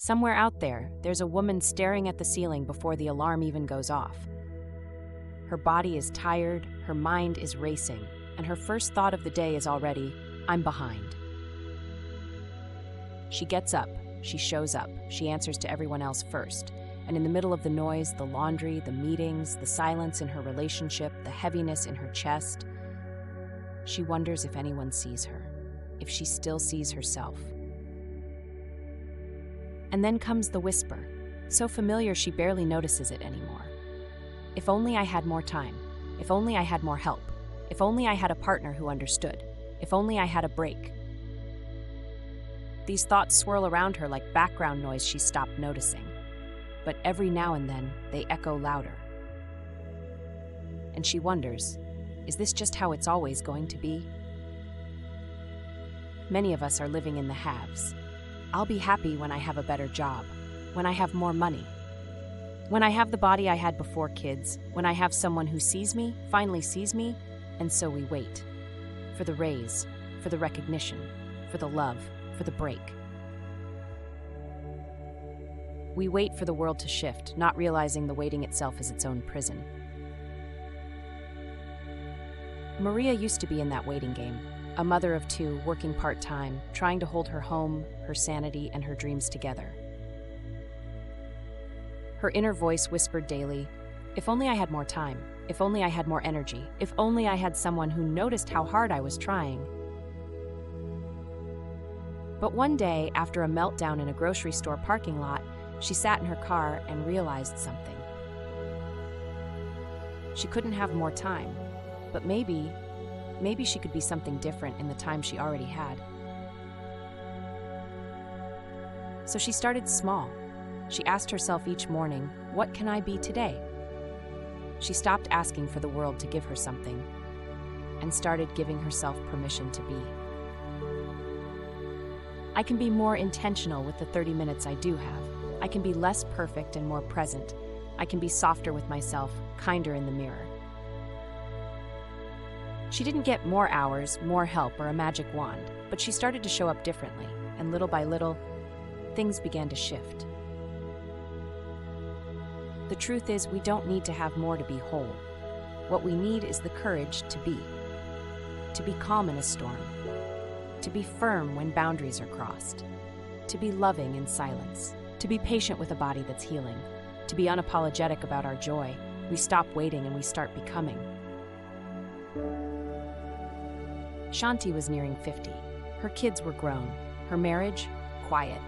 Somewhere out there, there's a woman staring at the ceiling before the alarm even goes off. Her body is tired, her mind is racing, and her first thought of the day is already, I'm behind. She gets up, she shows up, she answers to everyone else first, and in the middle of the noise, the laundry, the meetings, the silence in her relationship, the heaviness in her chest, she wonders if anyone sees her, if she still sees herself. And then comes the whisper, so familiar she barely notices it anymore. If only I had more time. If only I had more help. If only I had a partner who understood. If only I had a break. These thoughts swirl around her like background noise she stopped noticing. But every now and then, they echo louder. And she wonders, is this just how it's always going to be? Many of us are living in the haves. I'll be happy when I have a better job, when I have more money, when I have the body I had before kids, when I have someone who sees me, finally sees me, and so we wait. For the raise, for the recognition, for the love, for the break. We wait for the world to shift, not realizing the waiting itself is its own prison. Maria used to be in that waiting game, a mother of two, working part-time, trying to hold her home, her sanity, and her dreams together. Her inner voice whispered daily, if only I had more time, if only I had more energy, if only I had someone who noticed how hard I was trying. But one day, after a meltdown in a grocery store parking lot, she sat in her car and realized something. She couldn't have more time, but maybe she could be something different in the time she already had. So she started small. She asked herself each morning, what can I be today? She stopped asking for the world to give her something and started giving herself permission to be. I can be more intentional with the 30 minutes I do have. I can be less perfect and more present. I can be softer with myself, kinder in the mirror. She didn't get more hours, more help, or a magic wand, but she started to show up differently, and little by little, things began to shift. The truth is, we don't need to have more to be whole. What we need is the courage to be calm in a storm, to be firm when boundaries are crossed, to be loving in silence, to be patient with a body that's healing, to be unapologetic about our joy. We stop waiting and we start becoming. Shanti was nearing 50. Her kids were grown. Her marriage, quiet.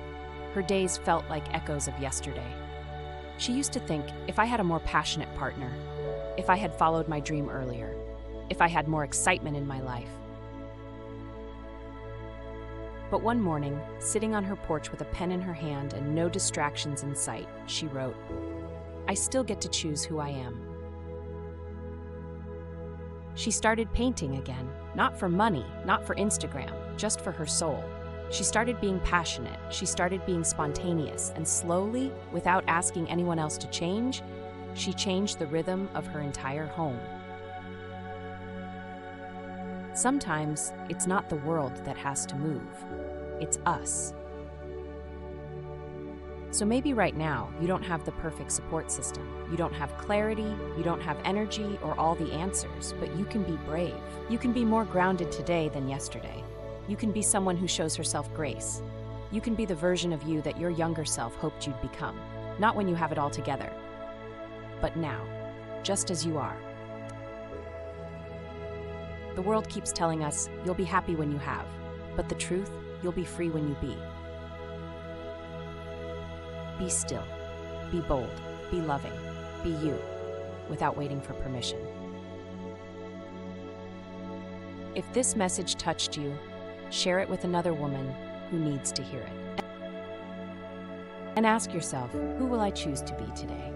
Her days felt like echoes of yesterday. She used to think, if I had a more passionate partner, if I had followed my dream earlier, if I had more excitement in my life. But one morning, sitting on her porch with a pen in her hand and no distractions in sight, she wrote, I still get to choose who I am. She started painting again, not for money, not for Instagram, just for her soul. She started being passionate, she started being spontaneous, and slowly, without asking anyone else to change, she changed the rhythm of her entire home. Sometimes, it's not the world that has to move, it's us. So maybe right now, you don't have the perfect support system. You don't have clarity, you don't have energy or all the answers, but you can be brave. You can be more grounded today than yesterday. You can be someone who shows herself grace. You can be the version of you that your younger self hoped you'd become. Not when you have it all together, but now, just as you are. The world keeps telling us, you'll be happy when you have, but the truth, you'll be free when you be. Be still, be bold, be loving, be you, without waiting for permission. If this message touched you, share it with another woman who needs to hear it. And ask yourself, who will I choose to be today?